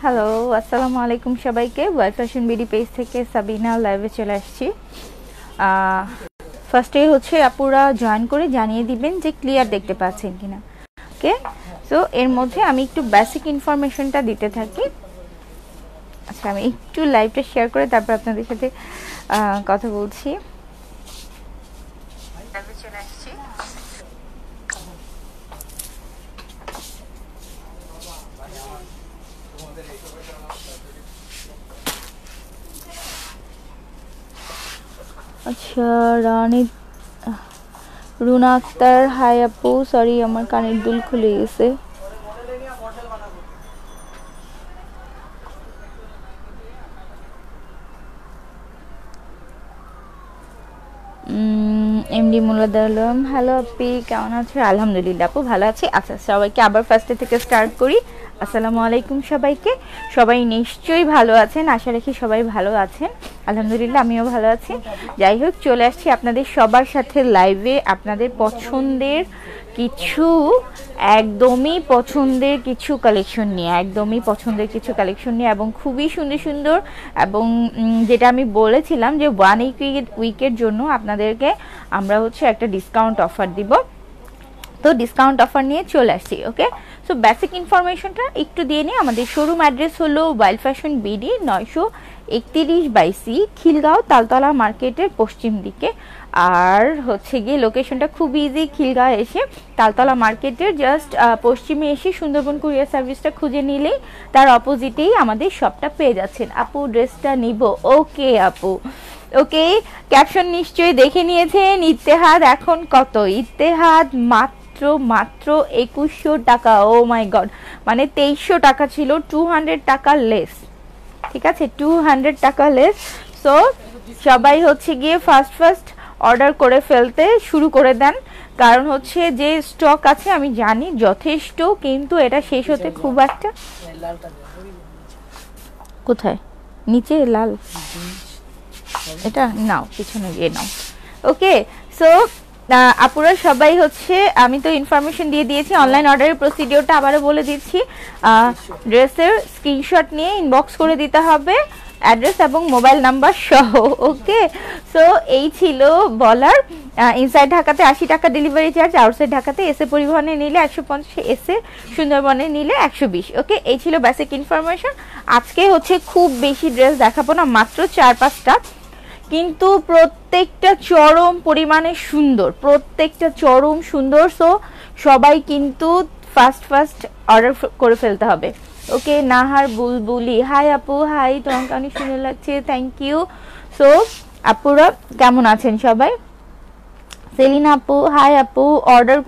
Hello, আসসালামু আলাইকুম সবাইকে। ওয়াই ফ্যাশন বিডি পেজ থেকে সাবিনা লাইভে চলে আসছি। ফার্স্টে হচ্ছে আপুরা জয়েন করে জানিয়ে দিবেন যে ক্লিয়ার দেখতে পাচ্ছেন কিনা। ওকে, সো এর মধ্যে আমি একটু বেসিক ইনফরমেশনটা দিতে থাকি। আচ্ছা, আমি একটু লাইভটা শেয়ার করে তারপর আপনাদের সাথে কথা বলছি। চলে আসছি। আচ্ছা, রুনা আক্তার, হাই আপু। সরি, আমার কানের দুল খুলে গেছে। এমডি মুলাদ্দার আলম, হ্যালো আপি, কেমন আছো? আলহামদুলিল্লাহ আপু, ভালো আছি। আচ্ছা, সবাইকে আবার ফার্স্টে থেকে স্টার্ট করি। আসসালামু আলাইকুম সবাইকে। সবাই নিশ্চয়ই ভালো আছেন, আশা রাখি সবাই ভালো আছেন। আলহামদুলিল্লাহ, আমিও ভালো আছি। যাই হোক, চলে আসছি আপনাদের সবার সাথে লাইভে আপনাদের পছন্দের কিছু একদমই পছন্দের কিছু কালেকশন নিয়ে এবং খুবই সুন্দর সুন্দর, এবং যেটা আমি বলেছিলাম যে 1 উইকের জন্য আপনাদেরকে আমরা হচ্ছে একটা ডিসকাউন্ট অফার দিব। তো ডিসকাউন্ট অফার নিয়ে চলে আসছি। ওকে, সো বেসিক ইনফরমেশনটা একটু দিয়ে নিই। আমাদের শোরুম অ্যাড্রেস হলো ওয়াইল্ড ফ্যাশন বিডি 931/সি, খিলগাঁও তালতলা মার্কেটের পশ্চিম দিকে। আর হচ্ছে গিয়ে লোকেশনটা খুব ইজি। খিলগাঁও এসে তালতলা মার্কেটের জাস্ট পশ্চিমে এসে সুন্দরবন কুরিয়ার সার্ভিসটা খুঁজে নিলেই তার অপোজিটেই আমাদের শপটা পেয়ে যাচ্ছেন। আপু, ড্রেসটা নিব? ওকে আপু, ওকে। ক্যাপশন নিশ্চয়ই দেখে নিয়েছেন। ইত্তেহাদ এখন কত? ইত্তেহাদ মাত্র 2100 টাকা। ও মাই গড, মানে 2300 টাকা ছিল, 200 টাকা লেস। ঠিক আছে, 200 টাকা লেস। সো সবাই হচ্ছে গিয়ে ফার্স্ট অর্ডার করে ফেলতে শুরু করে দেন, কারণ হচ্ছে যে স্টক আছে আমি জানি যথেষ্ট, কিন্তু এটা শেষ হতে খুব একটা। কোথায়? নিচে লাল, এটা নাও, পিছনে গিয়ে নাও। ওকে, সো আপুরা সবাই হচ্ছে, আমি তো ইনফরমেশন দিয়ে দিয়েছি। অনলাইন অর্ডারের প্রসিডিওরটা আবারও বলে দিচ্ছি। ড্রেসের স্ক্রিনশট নিয়ে ইনবক্স করে দিতে হবে, অ্যাড্রেস এবং মোবাইল নাম্বার সহ। ওকে, সো এই ছিল বলার। ইনসাইড ঢাকাতে 80 টাকা ডেলিভারি চার্জ, আউটসাইড ঢাকাতে এসে পরিবহনে নিলে 150, এসে সুন্দরবনে নিলে 120। ওকে, এই ছিল বেসিক ইনফরমেশন। আজকে হচ্ছে খুব বেশি ড্রেস দেখাবো না, মাত্র 4-5টা, কিন্তু প্রত্যেকটা চরম পরিমাণে সুন্দর, প্রত্যেকটা চরম সুন্দর। সো সবাই কিন্তু ফার্স্ট অর্ডার করে ফেলতে হবে। ওকে, নাহার বুলবুলি, হাই আপু। হাই, তোমাকে অনেক সুন্দর লাগছে, থ্যাংক ইউ। সো আপুরা কেমন আছেন সবাই? সেলিনা আপু, হাই আপু। অর্ডার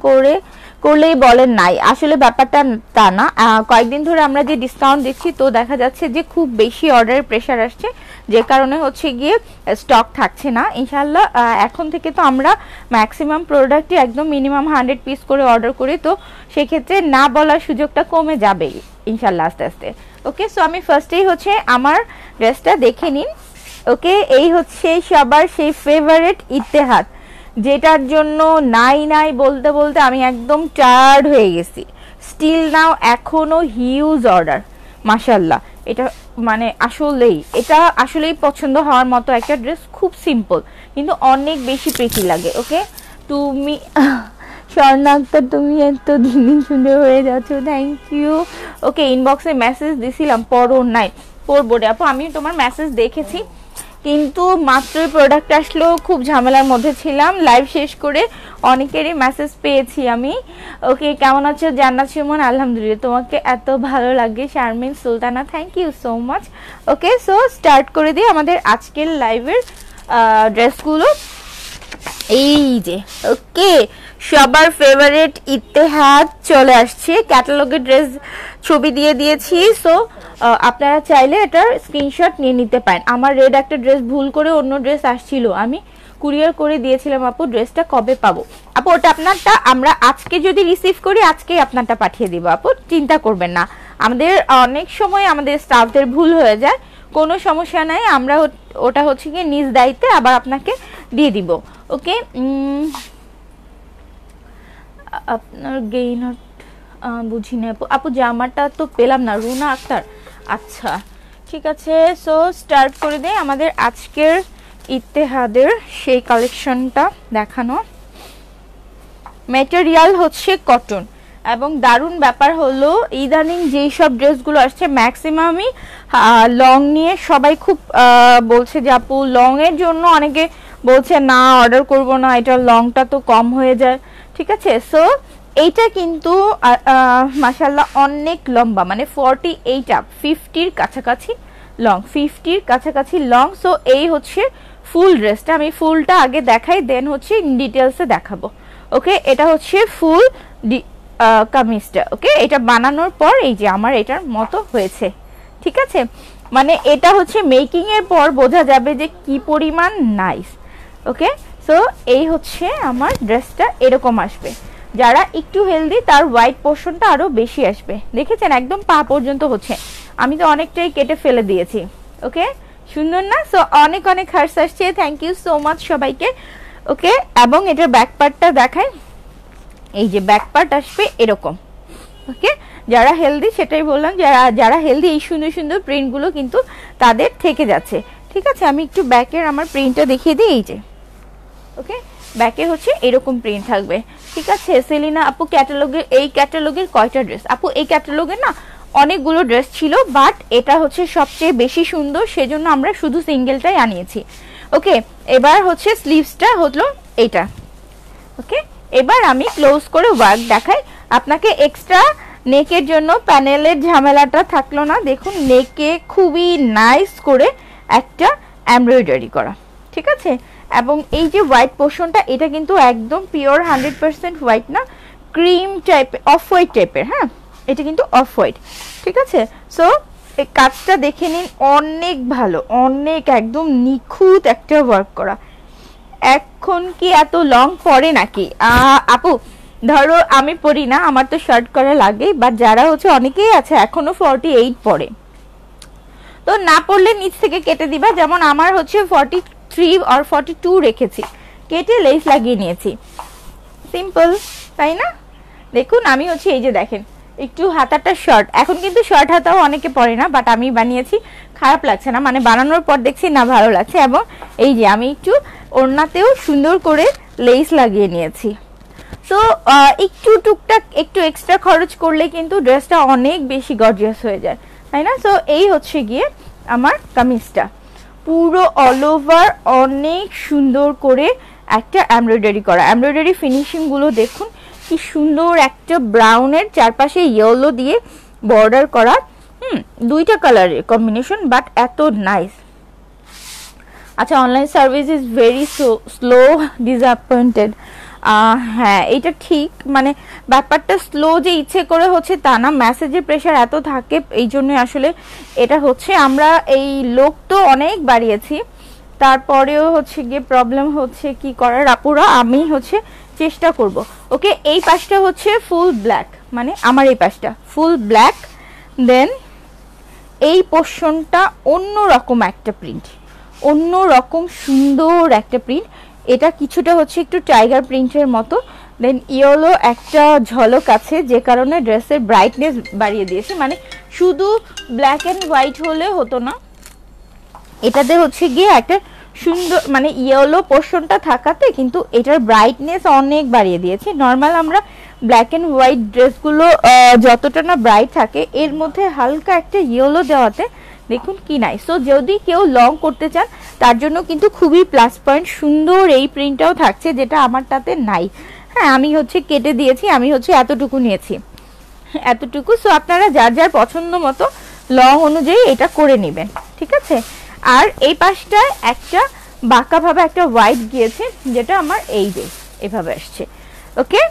করলেই বলেন নাই, আসলে ব্যাপারটা তা না। কয়েকদিন ধরে আমরা যে ডিসকাউন্ট দিচ্ছি, তো দেখা যাচ্ছে যে খুব বেশি অর্ডারের প্রেশার আসছে, যে কারণে হচ্ছে গিয়ে স্টক থাকছে না। ইনশাল্লাহ এখন থেকে তো আমরা ম্যাক্সিমাম প্রোডাক্টই একদম মিনিমাম 100 পিস করে অর্ডার করি, তো সেক্ষেত্রে না বলার সুযোগটা কমে যাবে ইনশাল্লাহ আস্তে আস্তে। ওকে, সো আমি ফার্স্টেই হচ্ছে আমার ড্রেসটা দেখে নিন। ওকে, এই হচ্ছে সবার সেই ফেভারিট ইত্তেহাদ, যেটার জন্য নাই বলতে বলতে আমি একদম টায়ার্ড হয়ে গেছি। স্টিল নাও এখনো হিউজ অর্ডার, মাশাল্লাহ। এটা মানে আসলেই পছন্দ হওয়ার মতো একটা ড্রেস। খুব সিম্পল কিন্তু অনেক বেশি প্রিটি লাগে। ওকে, তুমি স্বর্ণা আক্তার, তুমি এত দিন সুন্দর হয়ে যাচ্ছ, থ্যাংক ইউ। ওকে, ইনবক্সে মেসেজ দিছিলাম, পড়ো নাই? পড়বো রে আপু, আমি তোমার মেসেজ দেখেছি, কিন্তু মাত্রই প্রোডাক্ট আসলো, খুব ঝামেলার মধ্যে ছিলাম। লাইভ শেষ করে অনেকেরই মেসেজ পেয়েছি আমি। ওকে, কেমন আছো জান্নাত সুমন? আলহামদুলিল্লাহ, তোমাকে এত ভালো লাগে Sharmin Sultana, thank you so much. Okay, so start করে দিই আমাদের আজকের লাইভের ড্রেসগুলো। এই যে, ওকে, সবার ফেভারিট ইত্তেহাদ চলে আসছে। ক্যাটালগের ড্রেস ছবি দিয়ে দিয়েছি, সো আপনারা চাইলে এটার স্ক্রিনশট নিয়ে নিতে পারেন। আমার রেড একটা ড্রেস ভুল করে অন্য ড্রেস আসছিল, আমি কুরিয়ার করে দিয়েছিলাম। আপু, ড্রেসটা কবে পাবো? আপু, ওটা আপনারটা আমরা আজকে যদি রিসিভ করি, আজকেই আপনারটা পাঠিয়ে দিব। আপু, চিন্তা করবেন না, আমাদের অনেক সময় আমাদের স্টাফদের ভুল হয়ে যায়, কোনো সমস্যা নাই। আমরা ওটা হচ্ছে গিয়ে নিজ দায়িত্বে আবার আপনাকে দিয়ে দিব। ওকে, আপনার গেইনার বুঝি না আপু। আপু, জামাটা তো পেলাম না। রুনা আক্তার, আচ্ছা ঠিক আছে, সো স্টার্ট করে দেই আমাদের আজকের ইত্তেহাদের সেই কালেকশনটা দেখানো। ম্যাটেরিয়াল হচ্ছে কটন এবং দারুণ ব্যাপার হলো ইদানিং যেই সব ড্রেসগুলো আসছে ম্যাক্সিমামই লং নিয়ে সবাই খুব বলছে যে আপু লং এর জন্য অনেকে বলছে না অর্ডার করব না, এটা লংটা তো কম হয়ে যায়। ঠিক আছে, সো এইটা কিন্তু মাশাআল্লাহ অনেক লম্বা, মানে 48 আপ, 50-র কাছাকাছি লং, 50-র কাছাকাছি লং। সো এই হচ্ছে ফুল ড্রেসটা, আমি ফুলটা আগে দেখাই দেন হচ্ছে ইন ডিটেলসে দেখাবো। ওকে, এটা হচ্ছে ফুল কামিজটা। ওকে, এটা বানানোর পর এই যে আমার এটার মতো হয়েছে। ঠিক আছে, মানে এটা হচ্ছে মেকিং এর পর বোঝা যাবে যে কি পরিমাণ নাইস। ওকে, সো এই হচ্ছে আমার ড্রেসটা, এরকম আসবে। যারা একটু হেলদি তার হোয়াইট পোর্শনটা আরো বেশি আসবে। দেখেছেন একদম পা পর্যন্ত হচ্ছে, আমি তো অনেকটাই কেটে ফেলে দিয়েছি। ওকে, সুন্দর না? সো অনেক অনেক হার্টস আসছে, থ্যাংক ইউ সো মাচ সবাইকে। ওকে, এবং এটার ব্যাক পার্টটা দেখাই, এই যে ব্যাক পার্ট আসবে এরকম। ওকে, যারা হেলদি সেটাই বললাম, যারা হেলদি এই সুন্দর সুন্দর প্রিন্টগুলো কিন্তু তাদের থেকে যাচ্ছে। ঠিক আছে, আমি একটু ব্যাকের আমার প্রিন্টটা দেখিয়ে দিই। এই যে ওকে, ব্যাকে হচ্ছে এরকম প্রিন্ট থাকবে। ঠিক আছে, সেলিনা আপু ক্যাটালগের এই ক্যাটালগের কয়টা ড্রেস? আপু এই ক্যাটালগের না অনেকগুলো ড্রেস ছিল, বাট এটা হচ্ছে সবচেয়ে বেশি সুন্দর, সেজন্য আমরা শুধু সিঙ্গেলটাই আনিয়েছি। ওকে, এবার হচ্ছে স্লিভসটা হলো এইটা। ওকে, এবার আমি ক্লোজ করে ওয়ার্ক দেখাই আপনাকে। এক্সট্রা নেকের জন্য প্যানেলের ঝামেলাটা থাকলো না। দেখুন নেকে খুবই নাইস করে একটা এমব্রয়ডারি করা। ঠিক আছে, এবং এই যে হোয়াইট পোর্শনটা এটা কিন্তু একদম পিওর 100% হোয়াইট না, ক্রিম টাইপের, অফ হোয়াইট টাইপের। হ্যাঁ, এটা কিন্তু অফ হোয়াইট। ঠিক আছে, সো এই কাজটা দেখে নিন, অনেক ভালো, অনেক একদম নিখুঁত একটা ওয়ার্ক করা। এখন কি এত লং পরে নাকি আপু? ধরো আমি পরি না, আমার তো শার্ট করা লাগে, বাট যারা হচ্ছে অনেকেই আছে এখনো 48 পরে, তো না পড়লে নিচ থেকে কেটে দিবা। যেমন আমার হচ্ছে 43 আর 42 রেখেছি, কেটে লেস লাগিয়ে নিয়েছি, সিম্পল, তাই না? দেখুন আমি হচ্ছে এই যে দেখেন একটু হাতাটা শর্ট, এখন কিন্তু শর্ট হাতাও অনেকে পরে না, বাট আমি বানিয়েছি, খারাপ লাগছে না, মানে বানানোর পর দেখছি না ভালো লাগছে। এবং এই যে আমি একটু ওড়নাতেও সুন্দর করে লেস লাগিয়ে নিয়েছি। তো একটু টুকটাক একটু এক্সট্রা খরচ করলে কিন্তু ড্রেসটা অনেক বেশি গর্জিয়াস হয়ে যায়, তাই না? সো এই হচ্ছে গিয়ে আমার কামিজটা, পুরো অল ওভার অনেক সুন্দর করে একটা এমব্রয়ডারি করা। এমব্রয়ডারি ফিনিশিং গুলো দেখুন কি সুন্দর, একটা ব্রাউনের চারপাশে ইয়েলো দিয়ে বর্ডার করা। দুইটা কালারের কম্বিনেশন, বাট এত নাইস। আচ্ছা, online service is very slow, disappointed. হ্যাঁ এটা ঠিক, মানে ব্যাপারটা স্লো যে ইচ্ছে করে হচ্ছে তা না, মেসেজের প্রেশার এত থাকে, এই জন্য আসলে এটা হচ্ছে। আমরা এই লোক তো অনেক বাড়িয়েছি, তারপরেও হচ্ছে গিয়ে প্রবলেম হচ্ছে, কি করার আপুরা, আমি হচ্ছে চেষ্টা করব। ওকে, এই পাশটা হচ্ছে ফুল ব্ল্যাক, মানে আমার এই পাশটা ফুল ব্ল্যাক, দেন এই পোর্শনটা অন্য রকম একটা প্রিন্ট, অন্য রকম সুন্দর একটা প্রিন্ট। এটা কিছুটা হচ্ছে একটু টাইগার প্রিন্টের মতো, দেন ইয়েলো একটা ঝলক আছে, যে কারণে ড্রেসের ব্রাইটনেস বাড়িয়ে দিয়েছে। মানে শুধু ব্ল্যাক অ্যান্ড হোয়াইট হলে হতো না, এটাতে হচ্ছে গিয়ে একটা সুন্দর, মানে ইয়েলো পোর্শনটা থাকাতে কিন্তু এটার ব্রাইটনেস অনেক বাড়িয়ে দিয়েছে। নর্মাল আমরা ব্ল্যাক অ্যান্ড হোয়াইট ড্রেসগুলো যতটা না ব্রাইট থাকে, এর মধ্যে হালকা একটা ইয়েলো দেওয়াতে দেখুন কি নাই। সো যদি কেউ লং করতে চান তার জন্য কিন্তু খুবই প্লাস পয়েন্ট। সুন্দর এই প্রিন্টটাও থাকছে, যেটা আমারটাতে নাই। হ্যাঁ, আমি হচ্ছে কেটে দিয়েছি, আমি হচ্ছে এতটুকু নিয়েছি, এতটুকু। সো আপনারা যার যার পছন্দ মতো লং অনুযায়ী এটা করে নেবেন। ঠিক আছে, আর এই পাশটায় একটা বাঁকাভাবে একটা হোয়াইট গিয়েছে, যেটা আমার এই যে এভাবে আসছে। ওকে,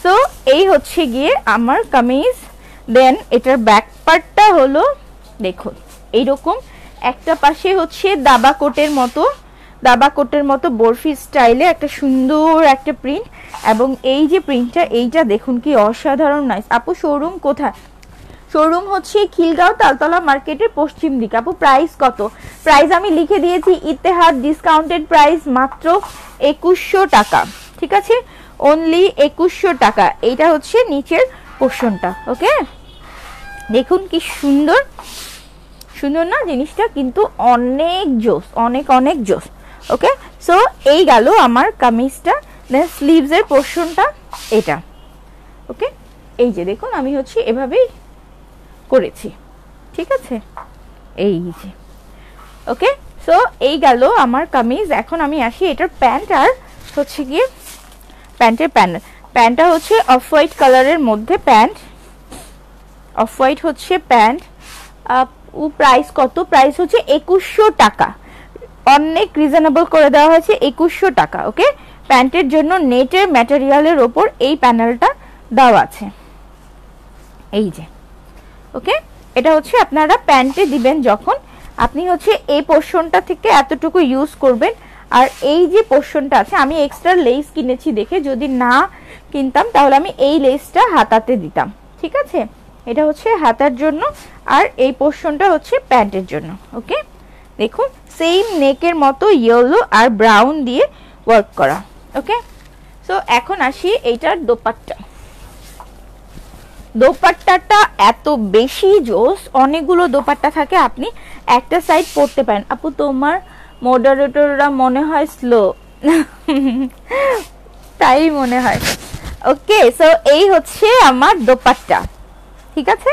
সো এই হচ্ছে গিয়ে আমার কামিজ। দেন এটার ব্যাক পার্টটা হলো দেখুন এইরকম, একটা পাশে হচ্ছে দাবা কোটের মতো বরফি স্টাইলে একটা সুন্দর একটা প্রিন্ট, এবং এই যে প্রিন্টটা, এইটা দেখুন কি অসাধারণ নাইস। আপু শোরুম কোথায়? শোরুম হচ্ছে খিলগাঁও তালতলা মার্কেটের পশ্চিম দিকে। আপু প্রাইস কত? প্রাইস আমি লিখে দিয়েছি, ইত্তেহাদ ডিসকাউন্টেড প্রাইস মাত্র 2100 টাকা। ঠিক আছে, অনলি 2100 টাকা। এইটা হচ্ছে নিচের পোর্শনটা। ওকে, দেখুন কি সুন্দর, সুন্দর না জিনিসটা? কিন্তু অনেক জোস, অনেক অনেক জোস। ওকে, সো এই গেল আমার কামিজটা। দেন স্লিভসের পোর্শনটা এটা। ওকে, এই যে দেখুন আমি হচ্ছে এভাবেই করেছি, ঠিক আছে, এই যে। ওকে, সো এই গেল আমার কামিজ। এখন আমি আসি এটার প্যান্ট আর হচ্ছে গিয়ে প্যান্টের প্যান্টটা হচ্ছে অফ হোয়াইট কালারের মধ্যে প্যান্ট, অফ হোয়াইট হচ্ছে প্যান্ট। প্রাইস কত? প্রাইস হচ্ছে 2100 টাকা, অনেক রিজনেবল করে দেওয়া হয়েছে, 2100 টাকা। ওকে, প্যান্টের জন্য নেটের ম্যাটেরিয়ালের ওপর এই প্যানেলটা দেওয়া আছে, এই যে। ওকে, এটা হচ্ছে আপনারা প্যান্টে দিবেন যখন, আপনি হচ্ছে এই পোর্শনটা থেকে এতটুকু ইউজ করবেন। আর এই যে পোর্শনটা আছে, আমি এক্সট্রা লেস কিনেছি দেখে, যদি না কিনতাম তাহলে আমি এই লেসটা হাতাতে দিতাম, ঠিক আছে। এটা হচ্ছে হাতার জন্য, আর এই পোর্শনটা হচ্ছে প্যান্টের জন্য। ওকে, দেখুন সেম নেকের মতো ইয়েলো আর ব্রাউন দিয়ে ওয়ার্ক করা। ওকে, সো এখন আসি এইটার দোপাট্টা। দোপাট্টাটা এত বেশি জোস, অনেকগুলো দোপাট্টা থাকে, আপনি একটা সাইড পরতে পারেন। আপু তোমার মডারেটররা মনে হয় স্লো, তাই মনে হয়। ওকে, সো এই হচ্ছে আমার দোপাট্টা, ঠিক আছে।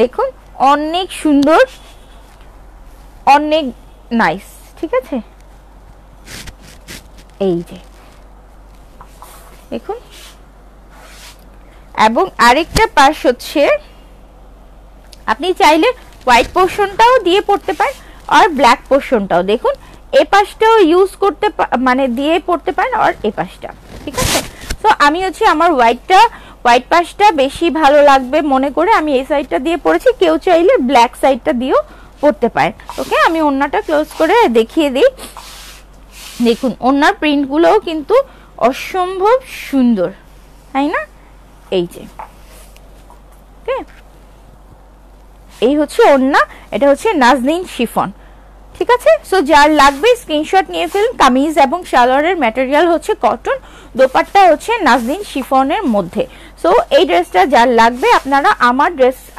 দেখুন অনেক সুন্দর, অনেক নাইস, ঠিক আছে। এই যে দেখুন, এবং আরেকটা পাশ হচ্ছে আপনি চাইলে হোয়াইট পোর্শনটাও দিয়ে পড়তে পারেন আর ব্ল্যাক পোর্শনটাও, দেখুন এই পাশটাও ইউজ করতে মানে দিয়ে পড়তে পারেন আর এই পাশটা, ঠিক আছে। সো আমি হচ্ছে আমার হোয়াইট পাশটা বেশি ভালো লাগবে মনে করে আমি এই সাইডটা দিয়ে পড়েছি, কেউ চাইলে ব্ল্যাক সাইডটা দিয়েও পড়তে পারেন। ওকে, আমি ওড়নাটা ক্লোজ করে দেখিয়ে দিই। দেখুন ওড়নার প্রিন্টগুলোও কিন্তু অসম্ভব সুন্দর, তাই না? এই যে, ওকে, এই হচ্ছে ওড়না, এটা হচ্ছে নাজনীন শিফন, ঠিক আছে। সো যার লাগবে স্ক্রিনশট নিয়ে ফেলুন। কামিজ এবং সালোয়ারের ম্যাটেরিয়াল হচ্ছে কটন, দোপাট্টা হচ্ছে নাজনীন শিফনের মধ্যে। সো এই ড্রেসটা যার লাগবে আপনারা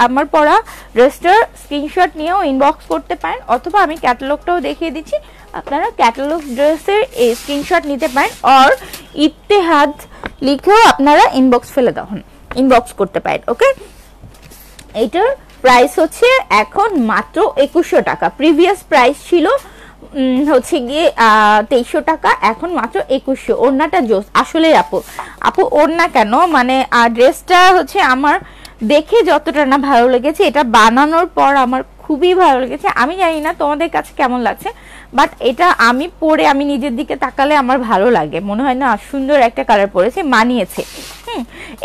আমার পরা ড্রেসটার স্ক্রিনশট নিয়েও ইনবক্স করতে পারেন, অথবা আমি ক্যাটালগটাও দেখিয়ে দিচ্ছি, আপনারা ক্যাটালগ ড্রেসের এই স্ক্রিনশট নিতে পারেন, আর ইত্তেহাদ লিখেও আপনারা ইনবক্স করতে পারেন। ওকে, এইটার প্রাইস হচ্ছে এখন মাত্র 2100 টাকা, প্রিভিয়াস প্রাইস ছিল হচ্ছে গিয়ে 2300 টাকা, এখন মাত্র 2100। ওড়নাটা জোস আসলে। আপু ওড়না কেন, মানে ড্রেসটা হচ্ছে আমার দেখে যতটা না ভালো লেগেছে, এটা বানানোর পর আমার খুবই ভালো লেগেছে। আমি জানি না তোমাদের কাছে কেমন লাগছে, বাট এটা আমি পরে আমি নিজের দিকে তাকালে আমার ভালো লাগে, মনে হয় না সুন্দর একটা কালার পরেছে, মানিয়েছে।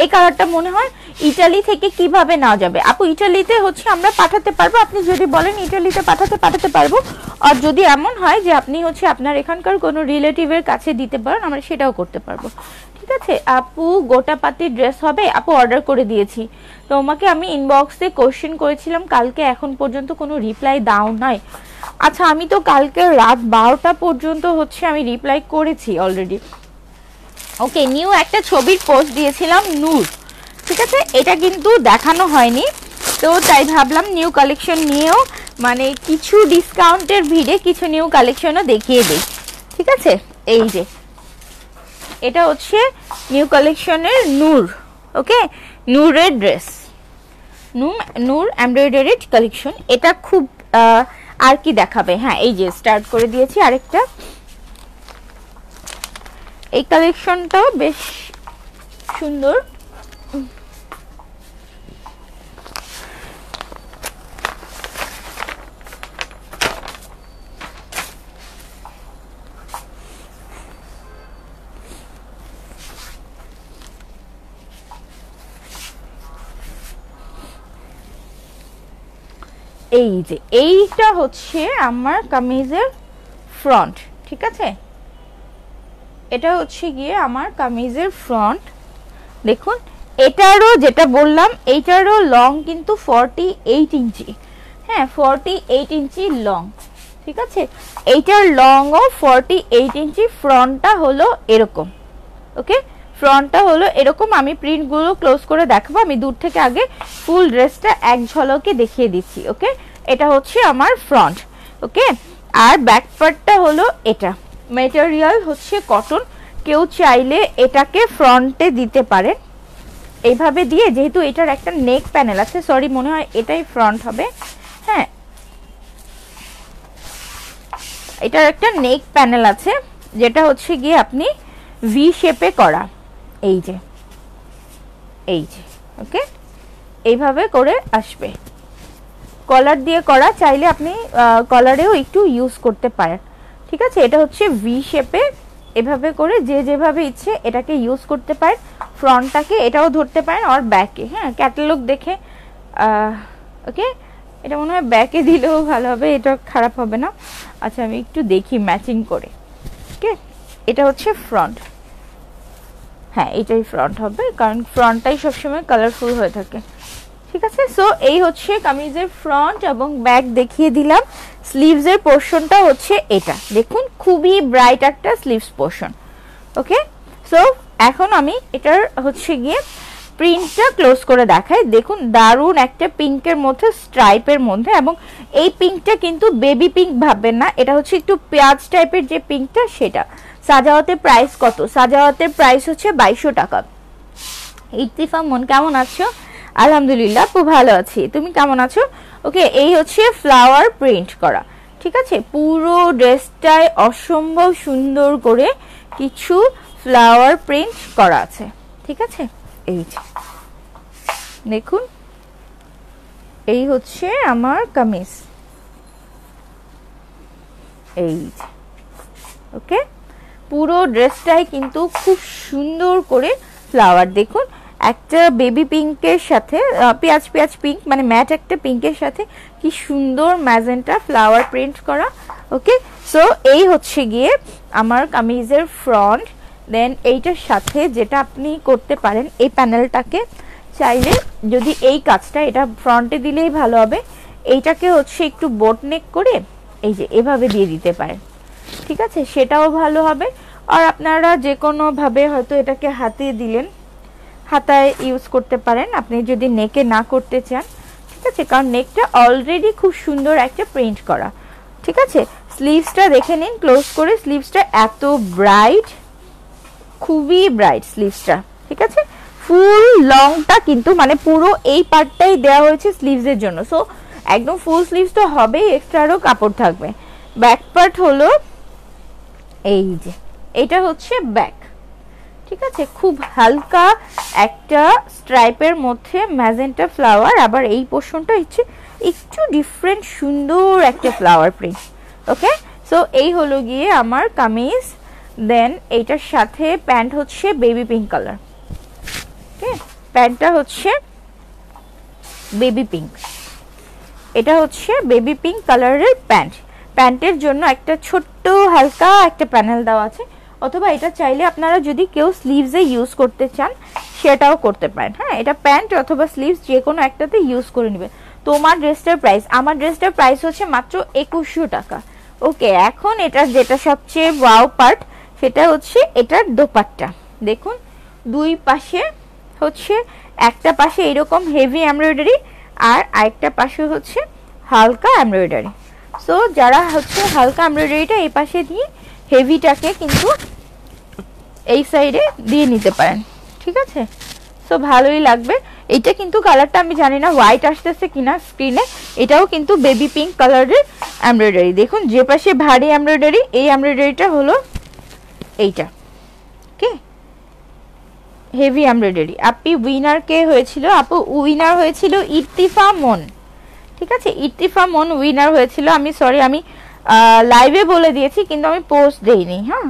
এই কালারটা মনে হয় ইটালি থেকে কিভাবে নেওয়া যাবে। আপু ইটালিতে হচ্ছে আমরা পাঠাতে পারবো, আপনি যদি বলেন ইটালিতে পাঠাতে পারবো, আর যদি এমন হয় যে আপনি হচ্ছে আপনার এখানকার কোনো রিলেটিভের কাছে দিতে পারেন, আমরা সেটাও করতে পারবো, ঠিক আছে। আপু গোটা পাতির ড্রেস হবে? আপু অর্ডার করে দিয়েছি, তোমাকে আমি ইনবক্সে কোশ্চেন করেছিলাম কালকে, এখন পর্যন্ত কোনো রিপ্লাই দাও নাই। আচ্ছা, আমি তো কালকে রাত 12টা পর্যন্ত হচ্ছে আমি রিপ্লাই করেছি অলরেডি। ওকে, নিউ একটা ছবির পোস্ট দিয়েছিলাম নূর, ঠিক আছে, এটা কিন্তু দেখানো হয়নি, তো তাই ভাবলাম নিউ কালেকশন নিয়েও মানে কিছু ডিসকাউন্টের ভিড়ে কিছু নিউ কালেকশনও দেখিয়ে দিই, ঠিক আছে। এই যে এটা হচ্ছে নিউ কালেকশনের নূর। ওকে, নূরের ড্রেস, নূর এমব্রয়ডারি কালেকশন। এটা খুব আর কি দেখাবে, হ্যাঁ এই যে স্টার্ট করে দিয়েছি আরেকটা। এই কালেকশনটাও বেশ সুন্দর, এই যে এইটা হচ্ছে আমার কামিজের ফ্রন্ট, ঠিক আছে, এটা হচ্ছে গিয়ে আমার কামিজের ফ্রন্ট। দেখুন এটারও যেটা বললাম এইটারও লং কিন্তু 48 ইঞ্চি, হ্যাঁ 48 ইঞ্চি লং, ঠিক আছে। এইটার লংও 48 ইঞ্চি, ফ্রন্টটা হলো এরকম। ওকে, ফ্রন্টটা হলো এরকম। আমি প্রিন্টগুলো ক্লোজ করে দেখাবো, আমি দূর থেকে আগে ফুল ড্রেসটা এক ঝলকে দেখিয়ে দিচ্ছি। ওকে, এটা হচ্ছে আমার ফ্রন্ট। ওকে, আর ব্যাক পার্টটা হলো এটা, ম্যাটেরিয়াল হচ্ছে কটন। কেউ চাইলে এটাকে ফ্রন্টে দিতে পারে এইভাবে দিয়ে, যেহেতু এটার একটা নেক প্যানেল আছে, সরি মনে হয় এটাই ফ্রন্ট হবে। হ্যাঁ, এটার একটা নেক প্যানেল আছে যেটা হচ্ছে গিয়ে আপনি ভি শেপে করা, এই যে ওকে, এইভাবে করে আসবে, কলার দিয়ে করা। চাইলে আপনি কলারেও একটু ইউজ করতে পারেন, ঠিক আছে। এটা হচ্ছে ভি শেপে, এভাবে করে যে যেভাবে ইচ্ছে এটাকে ইউজ করতে পারেন। ফ্রন্টটাকে এটাও ধরতে পারেন আর ব্যাকে, হ্যাঁ ক্যাটালগ দেখে। ওকে, এটা মনে হয় ব্যাকে দিলেও ভালো হবে, এটা খারাপ হবে না। আচ্ছা আমি একটু দেখি ম্যাচিং করে। ওকে, এটা হচ্ছে ফ্রন্ট, হ্যাঁ এটাই ফ্রন্ট হবে, কারণ ফ্রন্টটাই সবসময় কালারফুল হয়ে থাকে, ঠিক আছে। সো এই হচ্ছে কামিজের ফ্রন্ট এবং ব্যাক দেখিয়ে দিলাম। স্লিভসের পোর্শনটা হচ্ছে এটা, দেখুন খুবই ব্রাইট একটা স্লিভস পোর্শন। ওকে, সো এখন আমি এটার হচ্ছে গিয়ে প্রিন্টটা ক্লোজ করে দেখাই। দেখুন দারুণ একটা পিঙ্কের মধ্যে, স্ট্রাইপের মধ্যে, এবং এই পিঙ্কটা কিন্তু বেবি পিঙ্ক ভাববেন না, এটা হচ্ছে একটু পেঁয়াজ টাইপের যে পিঙ্কটা সেটা। সাজাওয়াতের প্রাইস কত? সাজাওয়াতের প্রাইস হচ্ছে 2200 টাকা। ইত্তিফা মন কেমন আছো? আলহামদুলিল্লাহ খুব ভালো আছি, তুমি কেমন আছো? ওকে, এই হচ্ছে ফ্লাওয়ার প্রিন্ট করা, ঠিক আছে। পুরো ড্রেসটায় অসম্ভব সুন্দর করে কিছু ফ্লাওয়ার প্রিন্ট করা আছে, ঠিক আছে। এই যে দেখুন, এই হচ্ছে আমার কামিজ, এই যে ওকে, পুরো ড্রেসটাই কিন্তু খুব সুন্দর করে ফ্লাওয়ার। দেখুন একটা বেবি পিঙ্কের সাথে পেঁয়াজ পিঙ্ক, মানে ম্যাট একটা পিঙ্কের সাথে কি সুন্দর ম্যাজেন্টা ফ্লাওয়ার প্রিন্ট করা। ওকে, সো এই হচ্ছে গিয়ে আমার কামিজের ফ্রন্ট। দেন এইটার সাথে যেটা আপনি করতে পারেন, এই প্যানেলটাকে চাইলে যদি এই কাজটা এটা ফ্রন্টে দিলেই ভালো হবে, এইটাকে হচ্ছে একটু বোট নেক করে এই যে এভাবে দিয়ে দিতে পারেন, ঠিক আছে, সেটাও ভালো হবে। আর আপনারা যে কোনোভাবে হয়তো এটাকে হাতে দিলেন, হাতায় ইউজ করতে পারেন আপনি যদি নেকে না করতে চান, ঠিক আছে, কারণ নেকটা অলরেডি খুব সুন্দর একটা প্রিন্ট করা, ঠিক আছে। স্লিভসটা দেখে নিন ক্লোজ করে, স্লিভসটা এত ব্রাইট, খুবই ব্রাইট স্লিভসটা, ঠিক আছে। ফুল লংটা কিন্তু মানে পুরো এই পার্টটাই দেওয়া হয়েছে স্লিভসের জন্য, সো একদম ফুল স্লিভস তো হবেই, এক্সট্রা আরও কাপড় থাকবে। ব্যাক পার্ট হলো এই যে, এটা হচ্ছে ব্যাক, ঠিক আছে। খুব হালকা একটা স্ট্রাইপের মধ্যে ম্যাজেন্টা ফ্লাওয়ার, আবার এই পোর্শনটা হচ্ছে একটু ডিফারেন্ট সুন্দর একটা ফ্লাওয়ার প্রিন্ট। ওকে, সো এই হলো গিয়ে আমার কামিজ। দেন এইটার সাথে প্যান্ট হচ্ছে বেবি পিঙ্ক কালার। ওকে, প্যান্টটা হচ্ছে বেবি পিঙ্ক, এটা হচ্ছে বেবি পিঙ্ক কালারের প্যান্ট। প্যান্টের জন্য একটা ছোট্ট হালকা একটা প্যানেল দেওয়া আছে, অথবা এটা চাইলে আপনারা যদি কেউ স্লিভসে ইউজ করতে চান সেটাও করতে পারেন। হ্যাঁ, এটা প্যান্ট অথবা স্লিভস যে কোনো একটাতে ইউজ করে নেবে। তোমার ড্রেসটার প্রাইস, আমার ড্রেসটার প্রাইস হচ্ছে মাত্র 2100 টাকা। ওকে, এখন এটার যেটা সবচেয়ে ওয়াও পার্ট সেটা হচ্ছে এটার দোপাট্টা। দেখুন দুই পাশে হচ্ছে, একটা পাশে এরকম হেভি এমব্রয়ডারি আর আরেকটা পাশে হচ্ছে হালকা এমব্রয়ডারি। সো যারা হচ্ছে হালকা এমব্রয়ডারিটা এই পাশে দিয়ে হেভিটাকে কিন্তু এই সাইডে দিয়ে নিতে পারেন, ঠিক আছে। সো ভালোই লাগবে। এটা কিন্তু কালারটা আমি জানি না হোয়াইট আসতেছে কিনা স্ক্রিনে, এটাও কিন্তু বেবি পিঙ্ক কালারের এমব্রয়ডারি। দেখুন যে পাশে ভারী এমব্রয়ডারি, এই এমব্রয়ডারিটা হলো এইটা, ওকে, হেভি এমব্রয়ডারি। আপনি উইনার কে হয়েছিল? আপু উইনার হয়েছিল ইত্তিফা মন, ঠিক আছে, ইত্তিফা মন উইনার হয়েছিল। আমি সরি, আমি লাইভে বলে দিয়েছি কিন্তু আমি পোস্ট দেইনি। হ্যাঁ,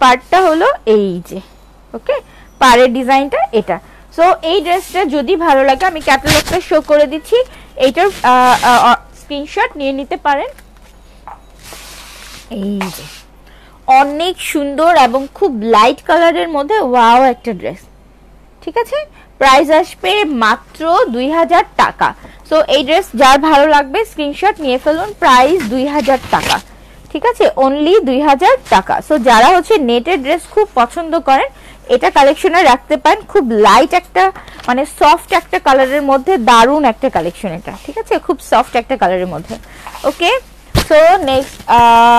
পার্টটা হলো এই যে, ওকে, পাড়ের ডিজাইনটা এটা। সো এই ড্রেসটা যদি ভালো লাগে আমি ক্যাটালগটা শো করে দিচ্ছি, এইটার স্ক্রিনশট নিয়ে নিতে পারেন। এই যে অনেক সুন্দর এবং খুব লাইট কালারের মধ্যে ওয়াও একটা ড্রেস, ঠিক আছে। প্রাইস আসবে মাত্র 2000 টাকা। সো এই ড্রেস যার ভালো লাগবে স্ক্রিনশট নিয়ে ফেলুন, প্রাইস 2000 টাকা, ঠিক আছে, অনলি 2000 টাকা। সো যারা হচ্ছে নেটের ড্রেস খুব পছন্দ করেন এটা কালেকশনে রাখতে পারেন, খুব লাইট একটা মানে সফট একটা কালারের মধ্যে দারুন একটা কালেকশন এটা, ঠিক আছে, খুব সফট একটা কালারের মধ্যে। ওকে, সো নেক্সট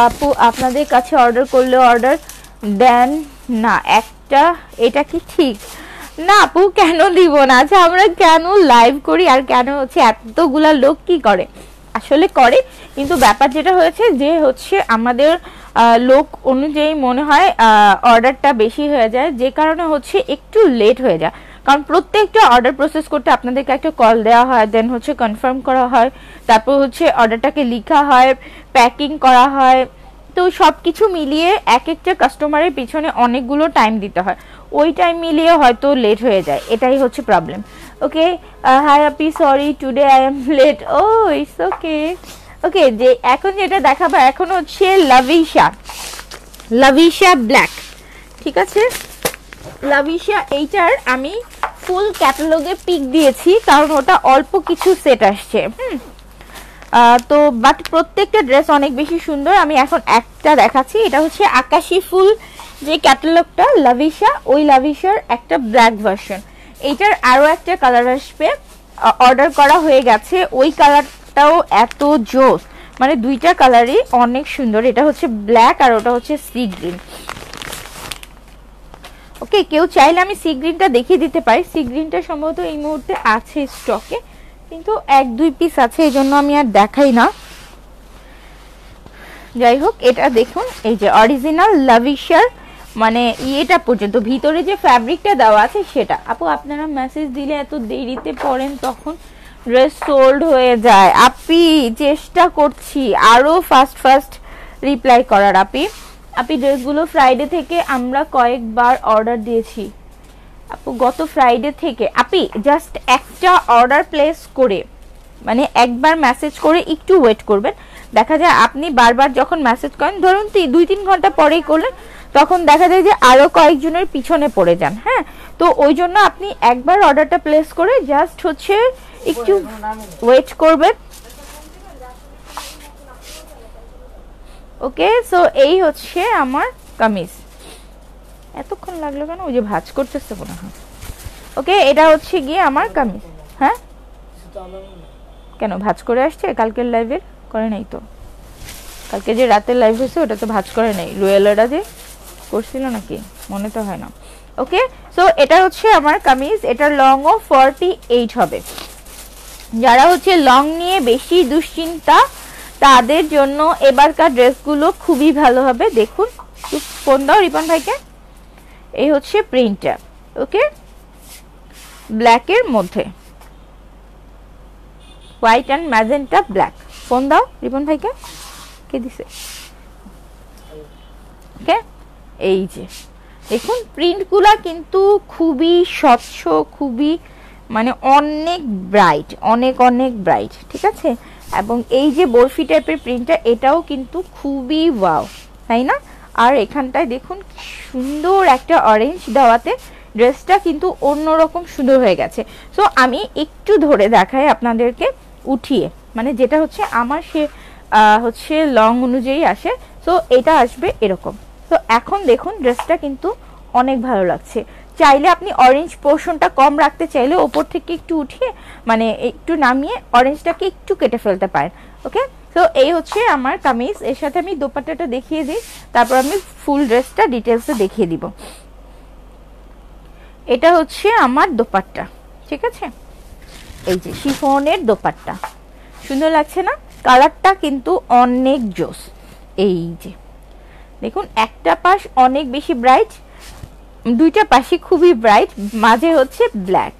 আপু আপনাদের কাছে অর্ডার করলে অর্ডার দেন না একটা, এটা কি ঠিক? না আপু কেন দিব না, আচ্ছা আমরা কেন লাইভ করি আর কেন হচ্ছে এতগুলা লোক কি করে, আসলে করে, কিন্তু ব্যাপার যেটা হয়েছে যে হচ্ছে আমাদের লোক অনুযায়ী মনে হয় অর্ডারটা বেশি হয়ে যায়, যে কারণে হচ্ছে একটু লেট হয়ে যায়। কারণ প্রত্যেকটা অর্ডার প্রসেস করতে আপনাদেরকে একটা কল দেওয়া হয়, দেন হচ্ছে কনফার্ম করা হয়, তারপর হচ্ছে অর্ডারটাকে লেখা হয়, প্যাকিং করা হয়, তো সব কিছু মিলিয়ে এক একটা কাস্টমারের পিছনে অনেকগুলো টাইম দিতে হয়, ওই টাইম মিলিয়ে হয়তো লেট হয়ে যায়, এটাই হচ্ছে প্রবলেম। ওকে, হাই আপি sorry today I am late, oh it's okay. Okay, যে এখন যেটা দেখাবো এখন হচ্ছে লাভিশা ব্ল্যাক, ঠিক আছে, লাভিশা এইটার আমি ফুল ক্যাটালগে পিক দিয়েছি কারণ ওটা অল্প কিছু সেট আসছে। তো বাট প্রত্যেকটা ড্রেস অনেক বেশি সুন্দর। আমি এখন একটা দেখাচ্ছি, এটা হচ্ছে আকাশি ফুল যে ক্যাটালগটা লাভিশা, ওই লাভিশার একটা ব্ল্যাক ভার্সন, এইটার আরো একটা কালার আসবে, অর্ডার করা হয়ে গেছে, ওই কালারটাও এত জোস, মানে দুইটা কালারই অনেক সুন্দর, এটা হচ্ছে ব্ল্যাক আর ওটা হচ্ছে সি গ্রিন। ওকে, কেউ চাইলে আমি সি গ্রিনটা দেখিয়ে দিতে পারি, সি গ্রিনটা সম্ভবত এই মুহূর্তে আছে স্টকে, কিন্তু 1-2 পিস আছে, এই জন্য আমি আর দেখাই না। যাই হোক, এটা দেখুন, এই যে অরিজিনাল লাভিশার মানে ইয়েটা পর্যন্ত ভিতরে যে ফ্যাব্রিকটা দেওয়া আছে সেটা। আপু আপনারা মেসেজ দিলে এত দেরিতে পড়েন, তখন ড্রেস সোল্ড হয়ে যায়। আপি চেষ্টা করছি আরো ফাস্ট রিপ্লাই করার। আপি ড্রেসগুলো ফ্রাইডে থেকে আমরা কয়েকবার অর্ডার দিয়েছি আপু, গত ফ্রাইডে থেকে। আপি জাস্ট একটা অর্ডার প্লেস করে মানে একবার মেসেজ করে একটু ওয়েট করবেন, দেখা যায় আপনি বারবার যখন মেসেজ করেন, ধরুন 2-3 ঘন্টা পরেই করলেন, তখন দেখা যায় যে আরো কয়েকজনের পিছনে পড়ে যান। হ্যাঁ, তো ওই জন্য আপনি একবার অর্ডারটা প্লেস করে জাস্ট হচ্ছে একটু ওয়েট করবেন। ওকে, সো এই হচ্ছে আমার কামিজ। এতক্ষণ লাগলো কেন, ওই যে ভাঁজ করতেছে মনে হয়। ওকে, এটা হচ্ছে গিয়ে আমার কামিজ। হ্যাঁ, কেন ভাঁজ করে আসছে? কালকের লাইভের করে নাই তো, কালকে যে রাতের লাইভ হয়েছে ওটা তো ভাঁজ করে নাই, রুয়েলাটা যে করছিল নাকি মনে তো হয় না। ওকে, সো এটা হচ্ছে আমার কামিজ, এটার লং ও 48 হবে। যারা হচ্ছে লং নিয়ে বেশি দুশ্চিন্তা তাদের জন্য এবারকার ড্রেসগুলো খুবই ভালো হবে। দেখুন, ফোন দাও রিপন ভাইকে। এই হচ্ছে প্রিন্টটা, ওকে, ব্ল্যাকের মধ্যে white and magenta black. Phone দাও রিপন ভাইকে, কে দিছে? ওকে, এই যে দেখুন প্রিন্টগুলা কিন্তু খুবই স্বচ্ছ, খুবই মানে অনেক ব্রাইট, অনেক ব্রাইট, ঠিক আছে। এবং এই যে বরফি টাইপের প্রিন্টটা, এটাও কিন্তু খুবই ওয়াও, তাই না? আর এখানটায় দেখুন সুন্দর একটা অরেঞ্জ দেওয়াতে ড্রেসটা কিন্তু অন্যরকম সুন্দর হয়ে গেছে। সো আমি একটু ধরে দেখাই আপনাদেরকে উঠিয়ে, মানে যেটা হচ্ছে আমার সে হচ্ছে লং অনুযায়ী আসে, সো এটা আসবে এরকম। তো এখন দেখুন ড্রেসটা কিন্তু অনেক ভালো লাগছে। চাইলে আপনি অরেঞ্জ পোর্শনটা কম রাখতে চাইলে ওপর থেকে একটু উঠিয়ে মানে একটু নামিয়ে অরেঞ্জটাকে একটু কেটে ফেলতে পারেন। ওকে, তো এই হচ্ছে আমার কামিজ। এর সাথে আমি দোপাট্টাটা দেখিয়ে দিই, তারপর আমি ফুল ড্রেসটা ডিটেলসে দেখিয়ে দিব। এটা হচ্ছে আমার দোপাট্টা, ঠিক আছে, এই যে শিফনের দোপাট্টা, সুন্দর লাগছে না? কালারটা কিন্তু অনেক জোস। এই যে দেখুন একটা পাশ অনেক বেশি ব্রাইট, দুইটা পাশই খুবই ব্রাইট, মাঝে হচ্ছে ব্ল্যাক,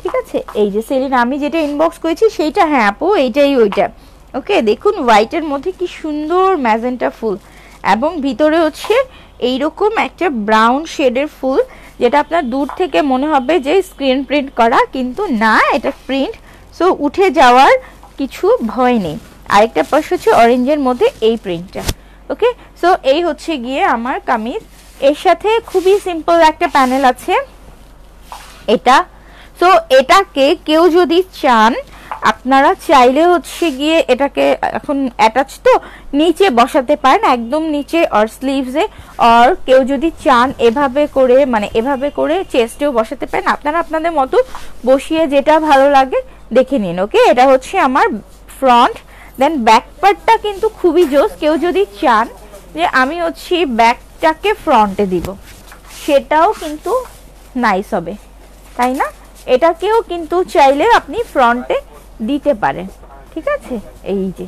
ঠিক আছে। এই যে সেলিন আমি যেটা ইনবক্স করেছি সেইটা, হ্যাঁ আপু এইটাই ওইটা। ওকে, দেখুন হোয়াইটের মধ্যে কি সুন্দর ম্যাজেন্টা ফুল, এবং ভিতরে হচ্ছে এইরকম একটা ব্রাউন শেডের ফুল, যেটা আপনার দূর থেকে মনে হবে যে স্ক্রিন প্রিন্ট করা, কিন্তু না, এটা প্রিন্ট, সো উঠে যাওয়ার কিছু ভয় নেই। আরেকটা পাশ হচ্ছে অরেঞ্জের মধ্যে এই প্রিন্টটা। ওকে, সো এই হচ্ছে গিয়ে আমার কামিজ। এর সাথে খুবই সিম্পল একটা প্যানেল আছে এটা। সো এটাকে কেউ যদি চান আপনারা চাইলে হচ্ছে গিয়ে এটাকে এখন অ্যাটাচ তো নিচে বসাতে পারেন, একদম নিচে, আর স্লিভসে, আর কেউ যদি চান এভাবে করে মানে এভাবে করে চেস্টেও বসাতে পারেন। আপনারা আপনাদের মতো বসিয়ে যেটা ভালো লাগে দেখে নিন। ওকে, এটা হচ্ছে আমার ফ্রন্ট। দেন ব্যাক পার্টটা কিন্তু খুবই জোস। কেউ যদি চান যে আমি হচ্ছে ব্যাকটাকে ফ্রন্টে দিব, সেটাও কিন্তু নাইস হবে, তাই না? এটাকেও কিন্তু চাইলে আপনি ফ্রন্টে দিতে পারেন, ঠিক আছে? এই যে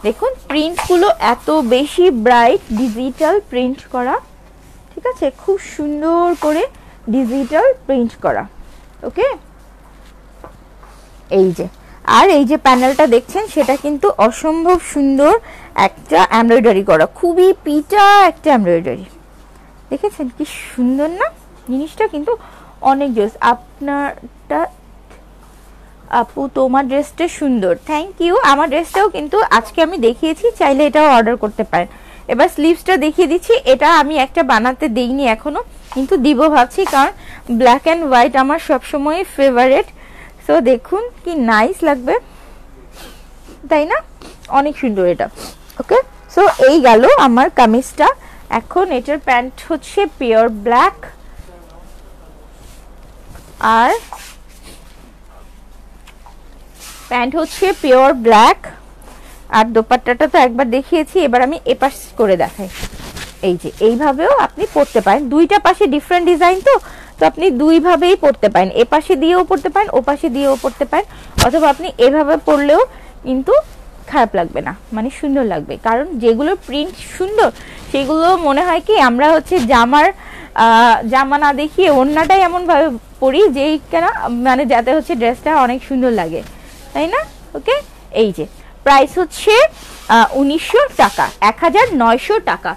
দেখুন প্রিন্টগুলো এত বেশি ব্রাইট, ডিজিটাল প্রিন্ট করা, ঠিক আছে? খুব সুন্দর করে ডিজিটাল প্রিন্ট করা। ওকে, এই যে, আর এই যে প্যানেলটা দেখছেন সেটা কিন্তু অসম্ভব সুন্দর একটা এমব্রয়ডারি করা, খুবই পিটা একটা এমব্রয়ডারি। দেখেছেন কি সুন্দর না? জিনিসটা কিন্তু অনেক জোস। আপনারটা আপু তোমার ড্রেসটা সুন্দর, থ্যাংক ইউ। আমার ড্রেসটাও কিন্তু আজকে আমি দেখিয়েছি, চাইলে এটাও অর্ডার করতে পারেন। এবার স্লিভসটা দেখিয়ে দিচ্ছি। এটা আমি একটা বানাতে দেইনি এখনো, কিন্তু দিব ভাবছি, কারণ ব্ল্যাক অ্যান্ড হোয়াইট আমার সবসময় ফেভারিট। সো দেখুন কি নাইস লাগবে, তাই না? অনেক সুন্দর এটা। ওকে, সো এই গেল আমার কামিজটা। এখন এটার প্যান্ট হচ্ছে পিওর ব্ল্যাক, আর প্যান্ট হচ্ছে পিওর ব্ল্যাক, আর দোপাট্টাটা তো একবার দেখিয়েছি, এবার আমি এপাশ করে দেখাই। এই যে এইভাবেও আপনি পরতে পারেন, দুইটা পাশে ডিফারেন্ট ডিজাইন, তো আপনি দুইভাবেই পরতে পারেন, এপাশে দিয়েও পরতে পারেন, ওপাশে দিয়েও পরতে পারেন, অথবা আপনি এভাবে পরলেও কিন্তু খারাপ লাগবে না, মানে সুন্দর লাগবে। কারণ যেগুলো প্রিন্ট সুন্দর সেগুলো মনে হয় কি আমরা হচ্ছে জামা না দেখিয়ে ওড়নাটাই এমনভাবে পরি যেই কেন মানে যাতে হচ্ছে ড্রেসটা অনেক সুন্দর লাগে, তাই না? ওকে, এই যে প্রাইস হচ্ছে 1900 টাকা, 1900 টাকা,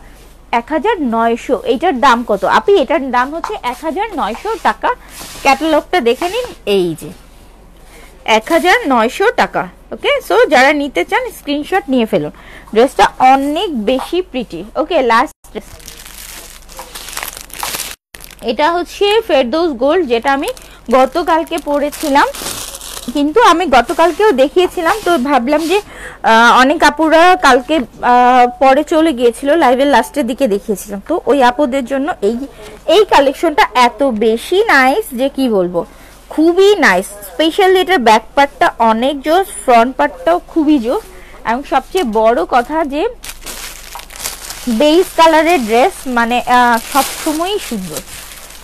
1900। এইটার দাম কত আপনি? এটার দাম হচ্ছে 1900 টাকা। ক্যাটালগটা দেখে নিন, এই যে 1900 টাকা। ওকে, সো যারা নিতে চান স্ক্রিনশট নিয়ে ফেলুন, ড্রেসটা অনেক বেশি প্রিটি। ওকে, লাস্ট ড্রেস, এটা হচ্ছে ফেরদৌস গোল্ড, যেটা আমি গতকালকে পরেছিলাম, কিন্তু আমি গতকালকেও দেখিয়েছিলাম, তো ভাবলাম যে অনেক আপুরা কালকে পরে চলে গিয়েছিল, লাইভের লাস্টের দিকে দেখিয়েছিলাম, তো ওই আপুদের জন্য এই কালেকশনটা এত বেশি নাইস যে কি বলবো, খুবই নাইস। স্পেশালি এটার ব্যাক পার্টটা অনেক জোস, ফ্রন্ট পার্টটাও খুবই জোস, এবং সবচেয়ে বড় কথা যে বেজ কালারের ড্রেস মানে সবসময়ই সুন্দর।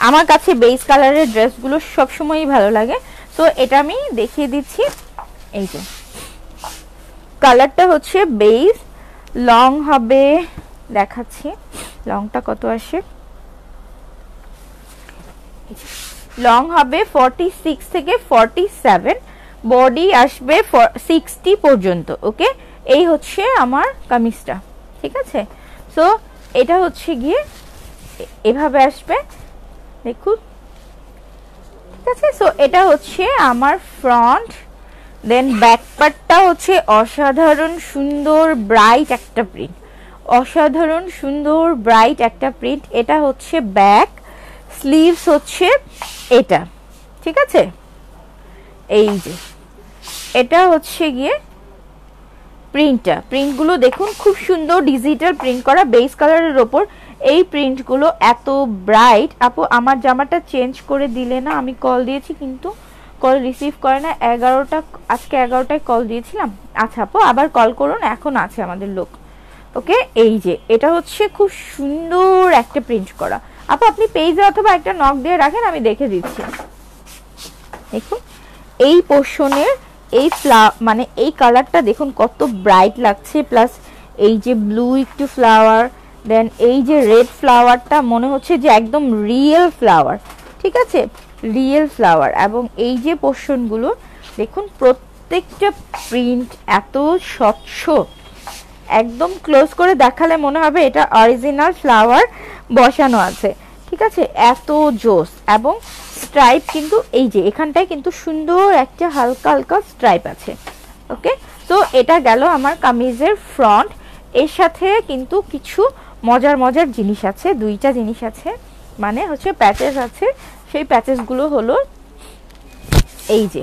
আমার কাছে বেজ কালারের ড্রেসগুলো সবসময়ই ভালো লাগে। তো এটা আমি দেখিয়ে দিচ্ছি, এই যে কালারটা হচ্ছে বেজ, লং হবে, দেখাচ্ছি লংটা কত আসে। লং হবে 46 থেকে 47, বডি আসবে 60 পর্যন্ত। ওকে, এই হচ্ছে আমার কামিজটা, ঠিক আছে? সো এটা হচ্ছে গিয়ে এভাবে আসবে, দেখুন, ঠিক আছে? সো এটা হচ্ছে আমার ফ্রন্ট। দেন ব্যাক পার্টটা হচ্ছে অসাধারণ সুন্দর ব্রাইট একটা প্রিন্ট, অসাধারণ সুন্দর ব্রাইট একটা প্রিন্ট। এটা হচ্ছে ব্যাক, স্লিভস হচ্ছে এটা, ঠিক আছে? এই যে এটা হচ্ছে গিয়ে প্রিন্টগুলো দেখুন খুব সুন্দর ডিজিটাল প্রিন্ট করা বেস কালারের ওপর। এই প্রিন্টগুলো এত ব্রাইট। আপু আমার জামাটা চেঞ্জ করে দিলে না? আমি কল দিয়েছি কিন্তু কল রিসিভ করে না। আজকে 11টায় কল দিয়েছিলাম। আচ্ছা আপু আবার কল করুন, এখন আছে আমাদের লোক। ওকে, এই যে এটা হচ্ছে খুব সুন্দর একটা প্রিন্ট করা। আপু আপনি পেজে অথবা একটা নক দিয়ে রাখেন, আমি দেখে দিচ্ছি। দেখুন এই পোর্শনের এই মানে এই কালারটা দেখুন কত ব্রাইট লাগছে, প্লাস এই যে ব্লু একটু ফ্লাওয়ার, দেন এই যে রেড ফ্লাওয়ারটা মনে হচ্ছে যে একদম রিয়েল ফ্লাওয়ার, ঠিক আছে? Real flower. এবং এই যে পোর্শনগুলো দেখুন প্রত্যেকটা প্রিন্ট এত স্বচ্ছ, একদম ক্লোজ করে দেখালে মনে হবে এটা অরিজিনাল ফ্লাওয়ার বসানো আছে, ঠিক আছে? এত জোস। এবং স্ট্রাইপ কিন্তু এই যে এখানটায় কিন্তু সুন্দর একটা হালকা হালকা স্ট্রাইপ আছে। ওকে, তো এটা গেল আমার কামিজের ফ্রন্ট। এর সাথে কিন্তু কিছু মজার মজার জিনিস আছে, দুইটা জিনিস আছে, মানে হচ্ছে প্যাচেস আছে। সেই প্যাচেসগুলো হলো এই যে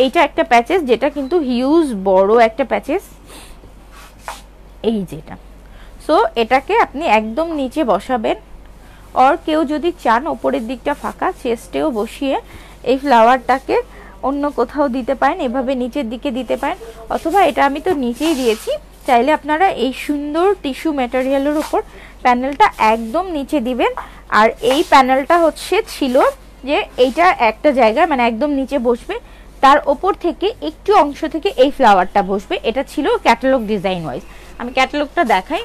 এইটা একটা প্যাচেস, যেটা কিন্তু হিউজ বড় একটা প্যাচেস, এই যেটা। সো এটাকে আপনি একদম নিচে বসাবেন, আর কেউ যদি চান ওপরের দিকটা ফাঁকা, চেস্টেও বসিয়ে এই ফ্লাওয়ারটাকে অন্য কোথাও দিতে পারেন, এভাবে নিচের দিকে দিতে পারেন, অথবা এটা আমি তো নিচেই দিয়েছি, চাইলে আপনারা এই সুন্দর টিস্যু ম্যাটেরিয়ালের উপর প্যানেলটা একদম নিচে দিবেন। আর এই প্যানেলটা হচ্ছে ছিল যে এইটা একটা জায়গায় মানে একদম নিচে বসবে, তার ওপর থেকে একটু অংশ থেকে এই ফ্লাওয়ারটা বসবে। এটা ছিল ক্যাটালগ ডিজাইন ওয়াইজ। আমি ক্যাটালগটা দেখাই,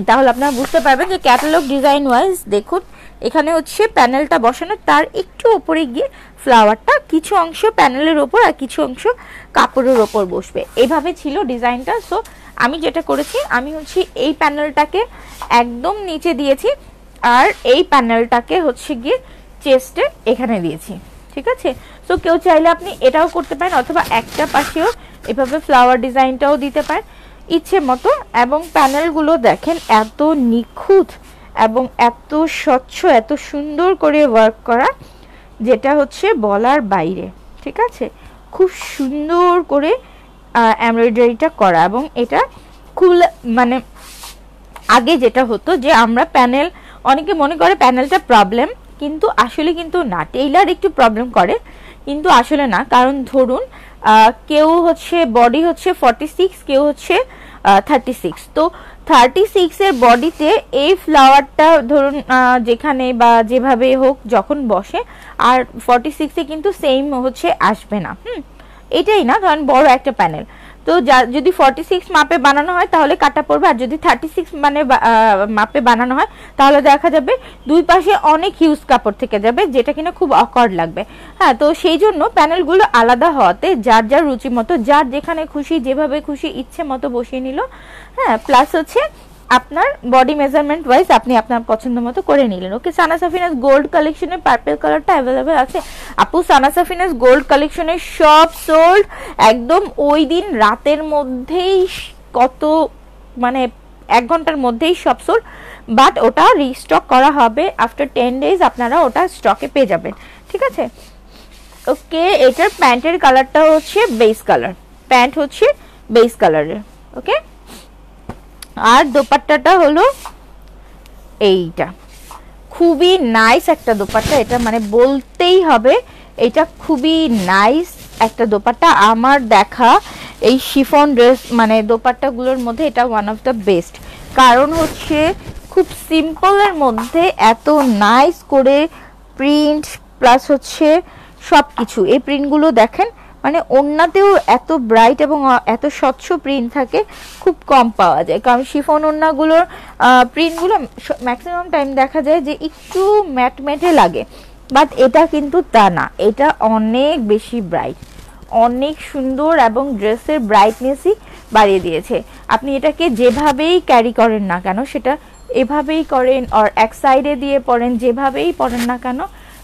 তাহলে আপনারা বুঝতে পারবেন যে ক্যাটালগ ডিজাইন ওয়াইজ দেখুন এখানে হচ্ছে প্যানেলটা বসানো, তার একটু উপরে গিয়ে ফ্লাওয়ারটা কিছু অংশ প্যানেলের ওপর আর কিছু অংশ কাপড়ের ওপর বসবে, এভাবে ছিল ডিজাইনটা। সো আমি যেটা করেছি, আমি হচ্ছে এই প্যানেলটাকে একদম নিচে দিয়েছি, আর এই প্যানেলটাকে হচ্ছে গিয়ে চেস্টে এখানে দিয়েছি, ঠিক আছে। সো কেউ চাইলে আপনি এটাও করতে পারেন, অথবা একটা পাশেও এভাবে ফ্লাওয়ার ডিজাইনটাও দিতে পারেন ইচ্ছে মতো। এবং প্যানেলগুলো দেখেন এত নিখুঁত এবং এত স্বচ্ছ, এত সুন্দর করে ওয়ার্ক করা, যেটা হচ্ছে বলার বাইরে, ঠিক আছে। খুব সুন্দর করে এমব্রয়ডারিটা করা। এবং এটা খুব মানে আগে যেটা হতো যে আমরা প্যানেল, অনেকে মনে করে প্যানেলটা প্রবলেম, কিন্তু আসলে কিন্তু না, টেইলার একটু প্রবলেম করে কিন্তু আসলে না। কারণ ধরুন কেউ হচ্ছে বডি হচ্ছে 46, কেউ হচ্ছে 36, তো 36 এর বডিতে এই ফ্লাওয়ারটা ধরুন যেখানে বা যেভাবে হোক যখন বসে, আর 46 এ কিন্তু সেম হচ্ছে আসবে না। এটাই না, ধরেন বড় একটা প্যানেল, তো যদি 46 মাপে বানানো হয় তাহলে কাটা পড়বে, আর যদি 36 মানে মাপে বানানো হয় তাহলে দেখা যাবে দুই পাশে অনেক হিউজ কাপড় থেকে যাবে, যেটা কিনা খুব অকওয়ার্ড লাগবে। হ্যাঁ, তো সেই জন্য প্যানেলগুলো আলাদা হওয়াতে যার যার রুচি মতো, যার যেখানে খুশি যেভাবে খুশি ইচ্ছে মতো বসিয়ে নিল। হ্যাঁ, প্লাস হচ্ছে আপনার বডি মেজারমেন্ট ওয়াইজ আপনি আপনার পছন্দ মতো করে নিলেন। ওকে, সানা সাফিনাস গোল্ড কালেকশনের পার্পল কালারটা অ্যাভেলেবেল আছে। আপু সানা সাফিনাস গোল্ড কালেকশনের সব সোল্ড একদম ওই দিন রাতের মধ্যেই, কত মানে 1 ঘন্টার মধ্যেই সব সোল্ড, বাট ওটা রিস্টক করা হবে আফটার 10 ডেজ, আপনারা ওটা স্টকে পেয়ে যাবেন, ঠিক আছে। ওকে, এটার প্যান্টের কালারটা হচ্ছে বেস কালার, প্যান্ট হচ্ছে বেস কালারের। ওকে, আর দোপাট্টাটা হলো এইটা, খুবই নাইস একটা দোপাট্টা, এটা মানে বলতেই হবে, এটা খুবই নাইস একটা দোপাট্টা। আমার দেখা এই শিফন ড্রেস মানে দোপাট্টাগুলোর মধ্যে এটা ওয়ান অফ দ্য বেস্ট। কারণ হচ্ছে খুব সিম্পলের মধ্যে এত নাইস করে প্রিন্ট, প্লাস হচ্ছে সব কিছু, এই প্রিন্টগুলো দেখেন মানে ওড়নাতেও এত ব্রাইট এবং এত স্বচ্ছ প্রিন্ট থাকে, খুব কম পাওয়া যায়। কারণ শিফন ওড়নাগুলোর প্রিন্টগুলো ম্যাক্সিমাম টাইম দেখা যায় যে একটু ম্যাট ম্যাটে লাগে, বাট এটা কিন্তু তা না, এটা অনেক বেশি ব্রাইট, অনেক সুন্দর, এবং ড্রেসের ব্রাইটনেসই বাড়িয়ে দিয়েছে। আপনি এটাকে যেভাবেই ক্যারি করেন না কেন, সেটা এভাবেই করেন আর এক সাইডে দিয়ে পরেন, যেভাবেই পরেন না কেন,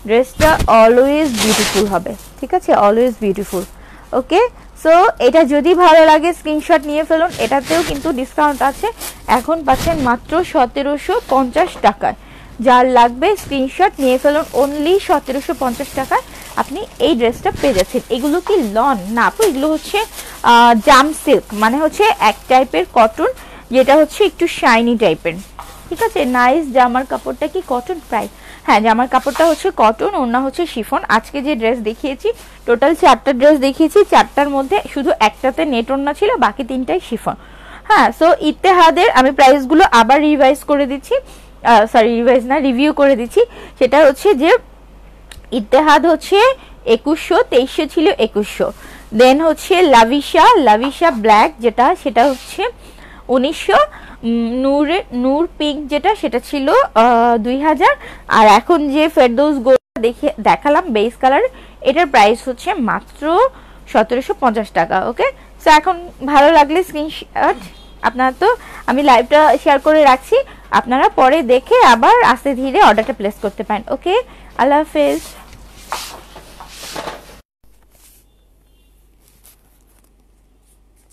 ড্রেসটা অলওয়েজ বিউটিফুল হবে, ঠিক আছে, অলওয়েজ বিউটিফুল। ওকে, সো এটা যদি ভালো লাগে স্ক্রিনশট নিয়ে ফেলুন। এটাতেও কিন্তু ডিসকাউন্ট আছে, এখন পাচ্ছেন মাত্র 1750 টাকায়। যার লাগবে স্ক্রিনশট নিয়ে ফেলুন, অনলি 1750 টাকায় আপনি এই ড্রেসটা পেয়ে যাচ্ছেন। এগুলো কি লন না আপু, এগুলো হচ্ছে জাম সিল্ক, মানে হচ্ছে এক টাইপের কটন, যেটা হচ্ছে একটু শাইনি টাইপের, ঠিক আছে। নাইস, জামার কাপড়টা কি কটন প্রায়? হ্যাঁ, জামার কাপড়টা হচ্ছে কটন, ওড়না হচ্ছে শিফন। আজকে যে ড্রেস দেখিয়েছি, টোটাল 4টা ড্রেস দেখিয়েছি, 4টার মধ্যে শুধু একটাতে নেট ওড়না ছিল, বাকি 3টাই শিফন। হ্যাঁ, সো ইত্তেহাদের আমি প্রাইসগুলো আবার রিভাইজ করে দিচ্ছি, সরি রিভাইজ না, রিভিউ করে দিচ্ছি। সেটা হচ্ছে যে ইত্তেহাদ হচ্ছে 2100, 2300 ছিল 2100। দেন হচ্ছে লাভিশা ব্ল্যাক যেটা, সেটা হচ্ছে 1900। নূর পিঙ্ক যেটা, সেটা ছিল 2000। আর এখন যে ফেরদৌস গোল্ড দেখালাম বেস কালার, এটার প্রাইস হচ্ছে মাত্র 1750 টাকা। ওকে, সো এখন ভালো লাগলে স্ক্রিনশট, আপনারা তো আমি লাইভটা শেয়ার করে রাখছি, আপনারা পরে দেখে আবার আস্তে ধীরে অর্ডারটা প্লেস করতে পারেন। ওকে, আল্লাহ হাফেজ।